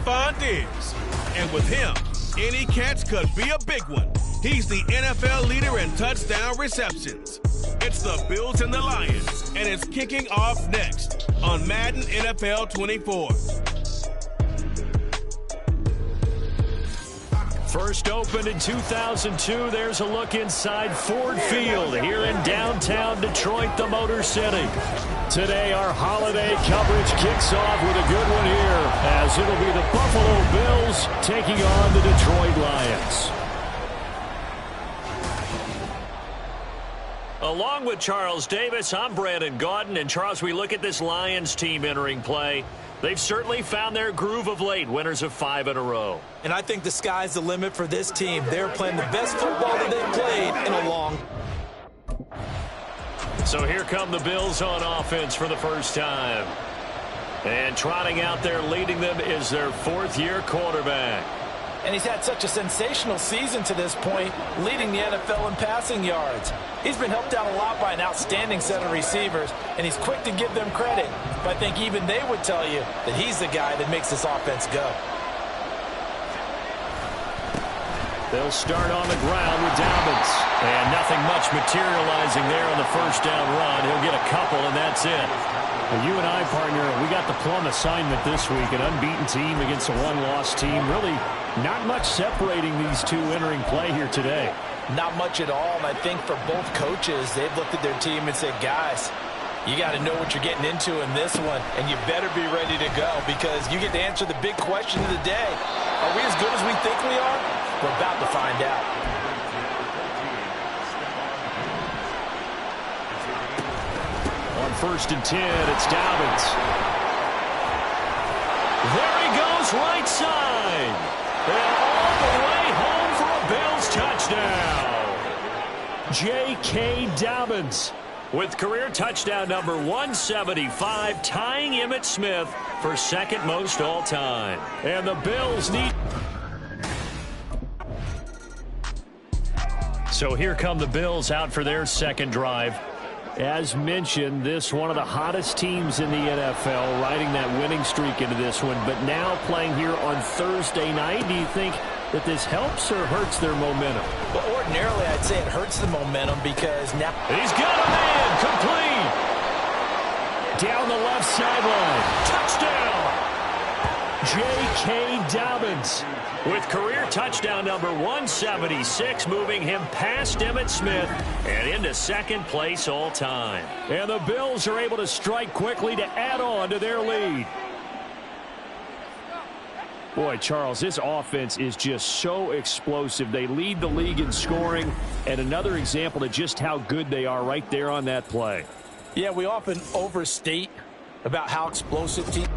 Stefon Diggs. And with him, any catch could be a big one. He's the NFL leader in touchdown receptions. It's the Bills and the Lions, and it's kicking off next on Madden NFL 24. First opened in 2002, there's a look inside Ford Field here in downtown Detroit, the Motor City. Today, our holiday coverage kicks off with a good one here, as it'll be the Buffalo Bills taking on the Detroit Lions. Along with Charles Davis, I'm Brandon Gaudin. And Charles, we look at this Lions team entering play. They've certainly found their groove of late, winners of 5 in a row. And I think the sky's the limit for this team. They're playing the best football that they've played in a long. So here come the Bills on offense for the first time. And trotting out there leading them is their 4th-year quarterback. And he's had such a sensational season to this point, leading the NFL in passing yards. He's been helped out a lot by an outstanding set of receivers, and he's quick to give them credit. But I think even they would tell you that he's the guy that makes this offense go. They'll start on the ground with Dobbins. And nothing much materializing there on the first down run. He'll get a couple, and that's it. Well, you and I, partner, we got the plum assignment this week. An unbeaten team against a one-loss team. Really not much separating these two entering play here today. Not much at all, and I think for both coaches, they've looked at their team and said, guys, you got to know what you're getting into in this one, and you better be ready to go because you get to answer the big question of the day. Are we as good as we think we are? We're about to find out. On 1st and 10, it's Dobbins. There he goes, right side. And all the way home for a Bills touchdown. J.K. Dobbins with career touchdown number 175, tying Emmitt Smith for 2nd most all time. And the Bills need... So here come the Bills out for their 2nd drive. As mentioned, this one of the hottest teams in the NFL, riding that winning streak into this one, but now playing here on Thursday night. Do you think that this helps or hurts their momentum? Well, ordinarily, I'd say it hurts the momentum because now... He's got a man, complete! Down the left sideline, touchdown! J.K. Dobbins with career touchdown number 176, moving him past Emmitt Smith and into 2nd place all time. And the Bills are able to strike quickly to add on to their lead. Boy, Charles, this offense is just so explosive. They lead the league in scoring, and another example of just how good they are right there on that play. Yeah, we often overstate about how explosive teams...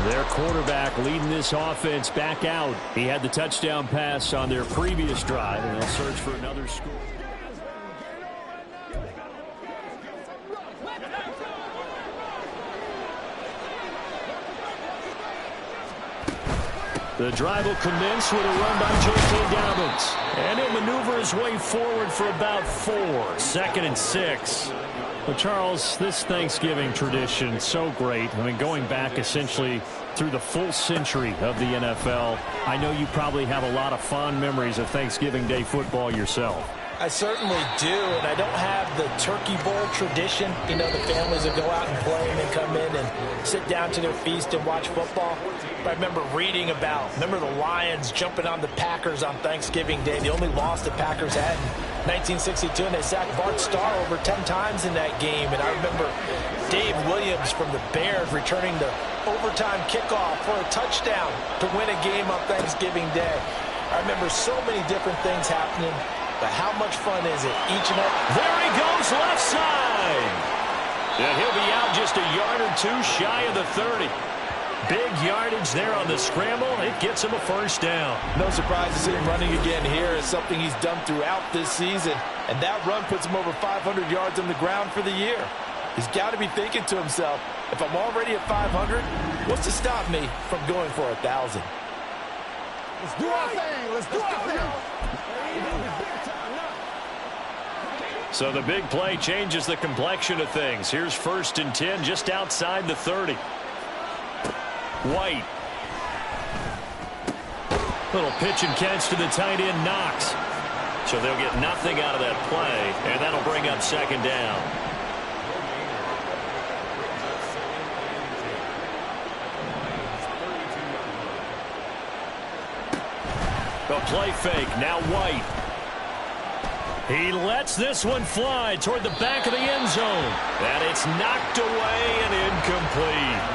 Their quarterback leading this offense back out. He had the touchdown pass on their previous drive, and they'll search for another score. The drive will commence with a run by J.K. Dobbins. And he'll maneuver his way forward for about 4. 2nd and 6. Well, Charles, this Thanksgiving tradition, so great. I mean, going back essentially through the full century of the NFL, I know you probably have a lot of fond memories of Thanksgiving Day football yourself. I certainly do, and I don't have the Turkey Bowl tradition. You know, the families that go out and play and then come in and sit down to their feast and watch football. But I remember reading remember the Lions jumping on the Packers on Thanksgiving Day. The only loss the Packers had in 1962, and they sacked Bart Starr over 10 times in that game. And I remember Dave Williams from the Bears returning the overtime kickoff for a touchdown to win a game on Thanksgiving Day. I remember so many different things happening. But how much fun is it each and every... There he goes, left side. And he'll be out just a yard or 2 shy of the 30. Big yardage there on the scramble. It gets him a 1st down. No surprise to see him running again here. It's something he's done throughout this season. And that run puts him over 500 yards on the ground for the year. He's got to be thinking to himself, if I'm already at 500, what's to stop me from going for 1,000? Let's do our thing. Let's do our thing. So the big play changes the complexion of things. Here's 1st and 10 just outside the 30. White. Little pitch and catch to the tight end, Knox. So they'll get nothing out of that play, and that'll bring up 2nd down. The play fake, now White. He lets this one fly toward the back of the end zone. And it's knocked away and incomplete.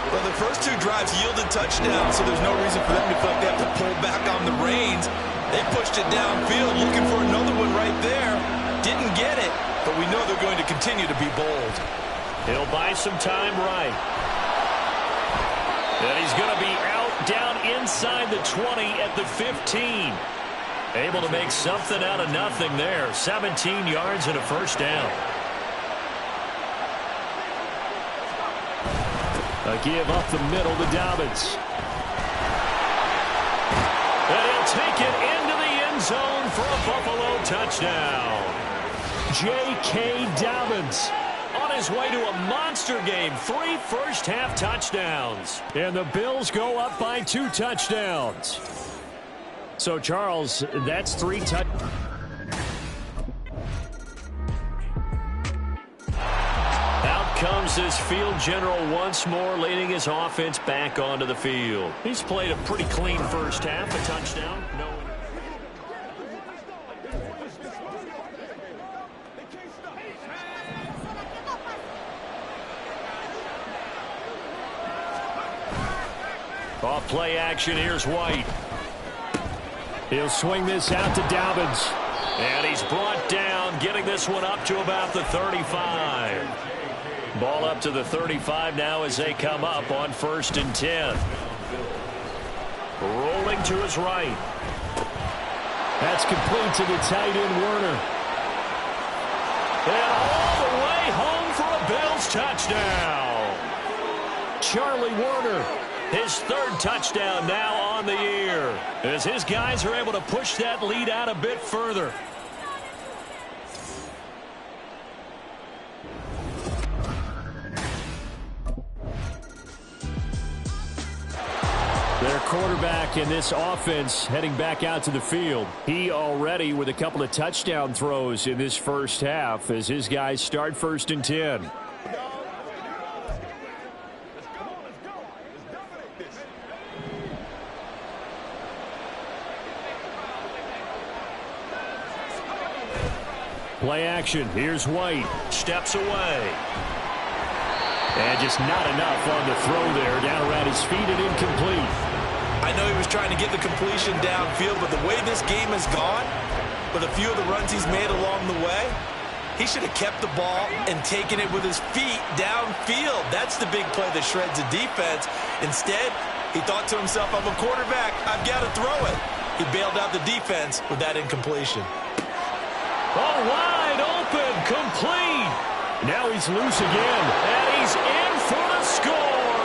Well, the first 2 drives yielded touchdowns, so there's no reason for them to feel like they have to pull back on the reins. They pushed it downfield, looking for another one right there. Didn't get it, but we know they're going to continue to be bold. He'll buy some time right. And he's going to be out down inside the 20 at the 15. Able to make something out of nothing there. 17 yards and a 1st down. A give up the middle to Dobbins. And he'll take it into the end zone for a Buffalo touchdown. J.K. Dobbins on his way to a monster game. 3 first-half touchdowns. And the Bills go up by 2 touchdowns. So, Charles, that's 3 touchdowns. Out comes this field general once more, leading his offense back onto the field. He's played a pretty clean first half, a touchdown. Off play action, here's White. He'll swing this out to Dobbins. And he's brought down, getting this one up to about the 35. Ball up to the 35 now as they come up on 1st and 10. Rolling to his right. That's complete to the tight end, Werner. And all the way home for a Bills touchdown. Charlie Werner. His 3rd touchdown now on the year, as his guys are able to push that lead out a bit further. Their quarterback in this offense heading back out to the field. He already with a couple of touchdown throws in this first half as his guys start 1st and 10. Play action. Here's White. Steps away. And just not enough on the throw there. Down around his feet and incomplete. I know he was trying to get the completion downfield, but the way this game has gone, with a few of the runs he's made along the way, he should have kept the ball and taken it with his feet downfield. That's the big play that shreds the defense. Instead, he thought to himself, I'm a quarterback. I've got to throw it. He bailed out the defense with that incompletion. Oh, wide open, complete. Now he's loose again, and he's in for the score,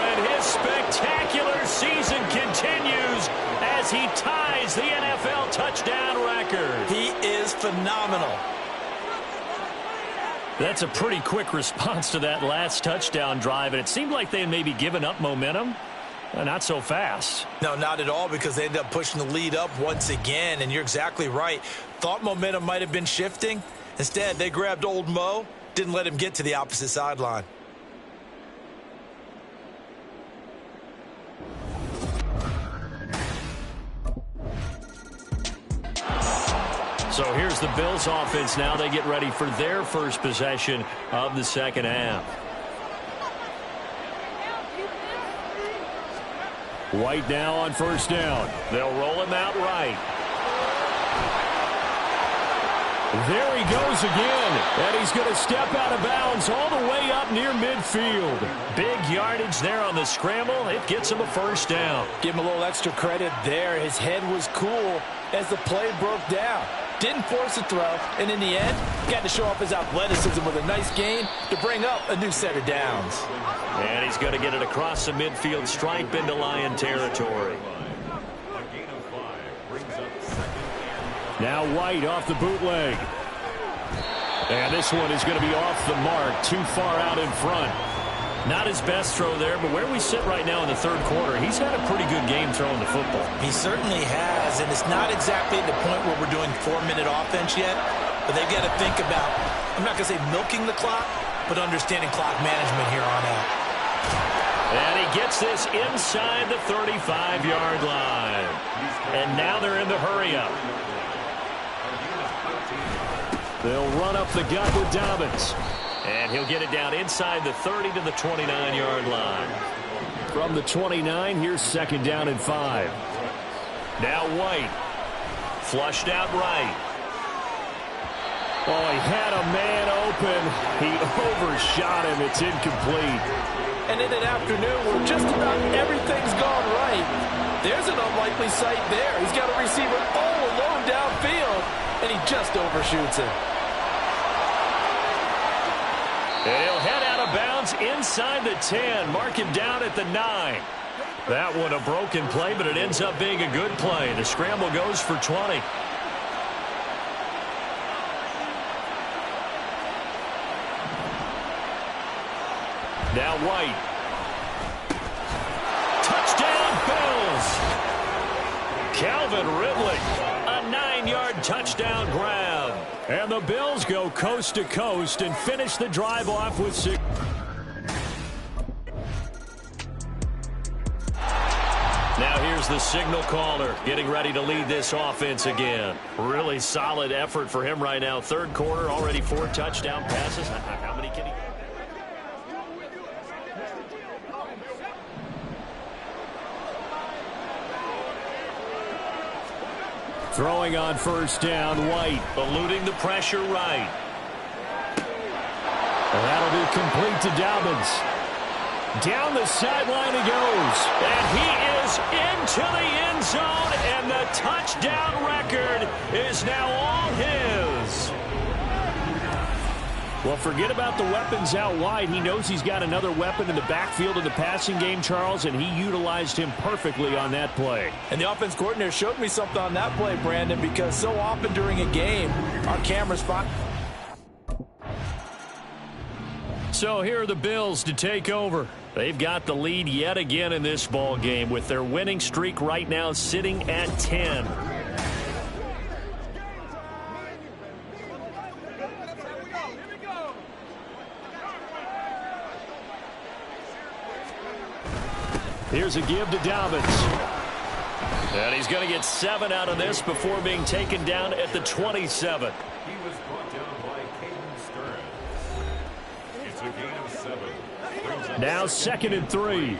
and his spectacular season continues as he ties the NFL touchdown record. He is phenomenal. That's a pretty quick response to that last touchdown drive, and it seemed like they had maybe given up momentum. Not so fast. No, not at all, because they ended up pushing the lead up once again, and you're exactly right. Thought momentum might have been shifting. Instead, they grabbed old Mo, didn't let him get to the opposite sideline. So here's the Bills offense now. They get ready for their first possession of the second half. White now on 1st down. They'll roll him out right. There he goes again, and he's going to step out of bounds all the way up near midfield. Big yardage there on the scramble. It gets him a 1st down. Give him a little extra credit there. His head was cool as the play broke down. Didn't force a throw, and in the end, got to show off his athleticism with a nice gain to bring up a new set of downs. And he's going to get it across the midfield stripe into Lion territory. Now White off the bootleg. And this one is going to be off the mark, too far out in front. Not his best throw there, but where we sit right now in the third quarter, he's had a pretty good game throwing the football. He certainly has, and it's not exactly at the point where we're doing 4-minute offense yet, but they've got to think about, I'm not going to say milking the clock, but understanding clock management here on out. And he gets this inside the 35-yard line. And now they're in the hurry-up. They'll run up the gut with Dobbins. And he'll get it down inside the 30 to the 29-yard line. From the 29, here's second down and 5. Now White. Flushed out right. Oh, he had a man open. He overshot him. It's incomplete. And in an afternoon where just about everything's gone right, there's an unlikely sight there. He's got a receiver all alone downfield, and he just overshoots him. And he'll head out of bounds inside the 10. Mark him down at the 9. That one a broken play, but it ends up being a good play. The scramble goes for 20. Now White. Touchdown, Bills. Calvin Ridley. A 9-yard touchdown grab. And the Bills go coast to coast and finish the drive off with 6. Now here's the signal caller getting ready to lead this offense again. Really solid effort for him right now. Third quarter, already 4 touchdown passes. How many can he... Throwing on first down, White. Eluding the pressure right. And that'll be complete to Dobbins. Down the sideline he goes. And he is into the end zone. And the touchdown record is now all his. Well, forget about the weapons out wide. He knows he's got another weapon in the backfield of the passing game, Charles, and he utilized him perfectly on that play. And the offense coordinator showed me something on that play, Brandon, because so often during a game, our cameras spot. So here are the Bills to take over. They've got the lead yet again in this ball game with their winning streak right now sitting at 10. Here's a give to Dobbins. And he's going to get 7 out of this before being taken down at the 27. He was brought down by Caden Stern. It's a gain of 7. Now 2nd and 3.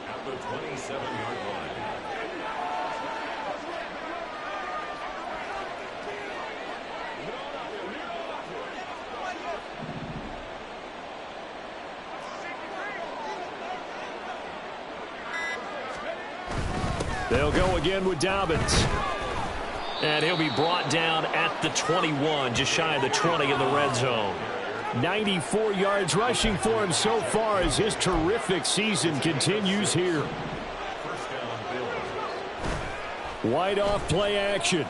At the 27-yard line. They'll go again with Dobbins. And he'll be brought down at the 21, just shy of the 20 in the red zone. 94 yards rushing for him so far as his terrific season continues here. White off play action.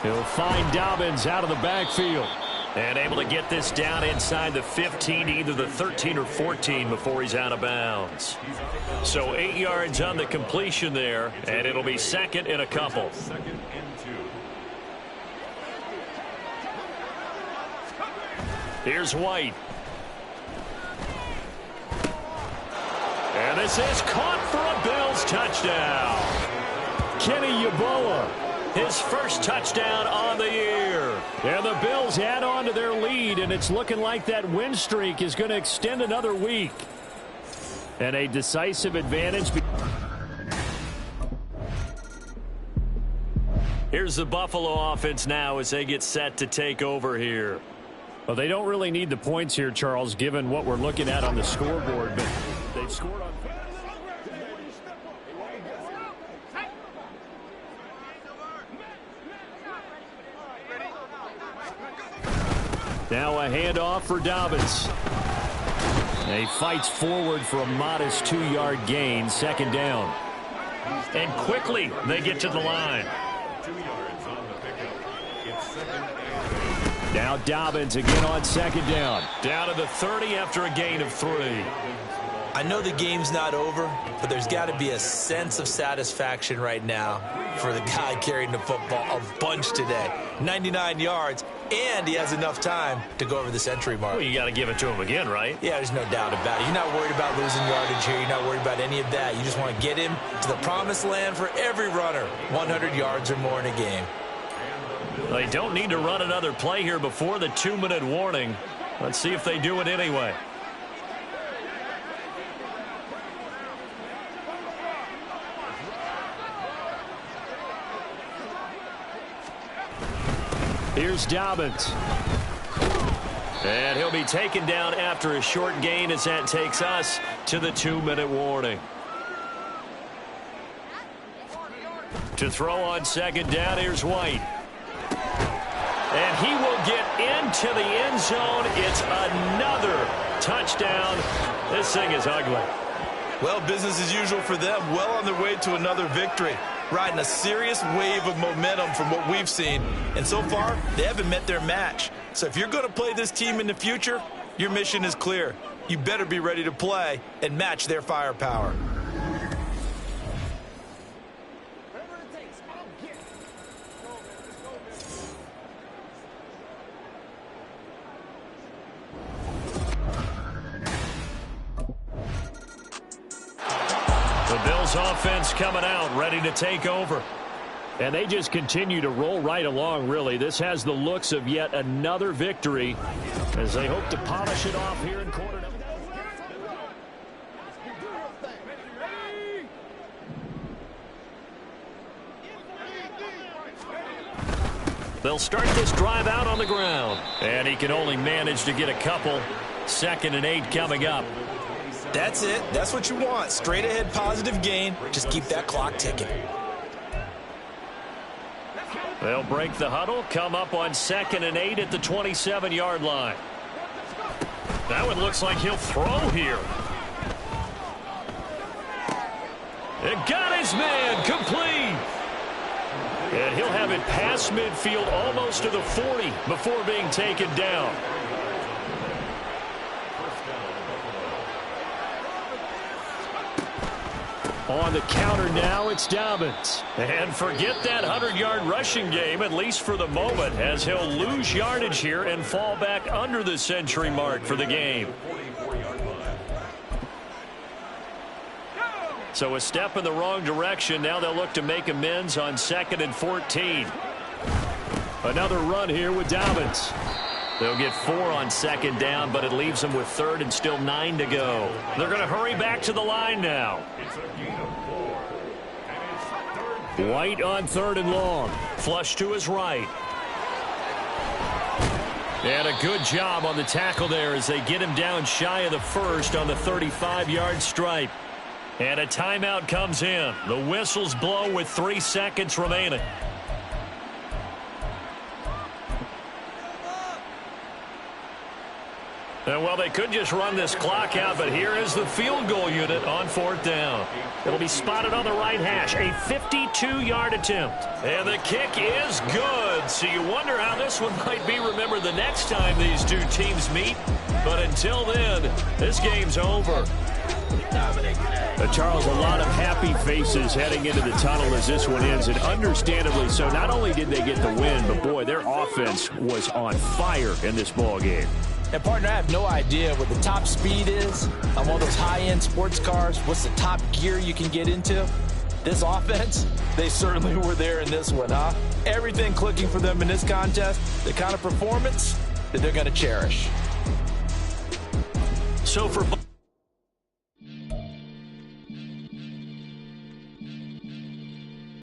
He'll find Dobbins out of the backfield. And able to get this down inside the 15, either the 13 or 14 before he's out of bounds. So 8 yards on the completion there, and it'll be 2nd and a couple. 2nd and 2. Here's White. And this is caught for a Bills touchdown. Kenny Yeboah, his first touchdown on the year. And the Bills add on to their lead, and it's looking like that win streak is going to extend another week. And a decisive advantage. Here's the Buffalo offense now as they get set to take over here. Well, they don't really need the points here, Charles, given what we're looking at on the scoreboard, but they've scored on. Now a handoff for Dobbins. And he fights forward for a modest 2-yard gain, 2nd down. And quickly they get to the line. 2 yards on the pickup. It's 2nd and 8. Now Dobbins again on second down. Down to the 30 after a gain of 3. I know the game's not over, but there's got to be a sense of satisfaction right now for the guy carrying the football a bunch today. 99 yards, and he has enough time to go over the century mark. Well, you got to give it to him again, right? Yeah, there's no doubt about it. You're not worried about losing yardage here. You're not worried about any of that. You just want to get him to the promised land for every runner, 100 yards or more in a game. They don't need to run another play here before the 2-minute warning. Let's see if they do it anyway. Here's Dobbins. And he'll be taken down after a short gain as that takes us to the 2-minute warning. To throw on second down, here's White. And he will get into the end zone. It's another touchdown. This thing is ugly. Well, business as usual for them. Well on their way to another victory. Riding a serious wave of momentum from what we've seen. And so far, they haven't met their match. So if you're going to play this team in the future, your mission is clear. You better be ready to play and match their firepower. The Bills offense coming out, ready to take over. And they just continue to roll right along, really. This has the looks of yet another victory as they hope to polish it off here in quarter number. They'll start this drive out on the ground. And he can only manage to get a couple. 2nd and 8 coming up. That's it. That's what you want. Straight ahead positive gain. Just keep that clock ticking. They'll break the huddle, come up on 2nd and 8 at the 27-yard line. That one looks like he'll throw here. It got his man complete. And he'll have it past midfield almost to the 40 before being taken down. On the counter now, it's Dobbins. And forget that 100-yard rushing game, at least for the moment, as he'll lose yardage here and fall back under the century mark for the game. So a step in the wrong direction. Now they'll look to make amends on 2nd and 14. Another run here with Dobbins. They'll get 4 on 2nd down, but it leaves them with 3rd and still 9 to go. They're going to hurry back to the line now. White on 3rd and long. Flush to his right. And a good job on the tackle there as they get him down shy of the 1st on the 35-yard stripe. And a timeout comes in. The whistles blow with 3 seconds remaining. And well, they could just run this clock out, but here is the field goal unit on 4th down. It'll be spotted on the right hash, a 52-yard attempt. And the kick is good. So you wonder how this one might be remembered the next time these two teams meet. But until then, this game's over. Charles, a lot of happy faces heading into the tunnel as this one ends, and understandably so. Not only did they get the win, but boy, their offense was on fire in this ball game. And, partner, I have no idea what the top speed is on one of those high-end sports cars. What's the top gear you can get into? This offense, they certainly were there in this one, huh? Everything clicking for them in this contest, the kind of performance that they're going to cherish. So for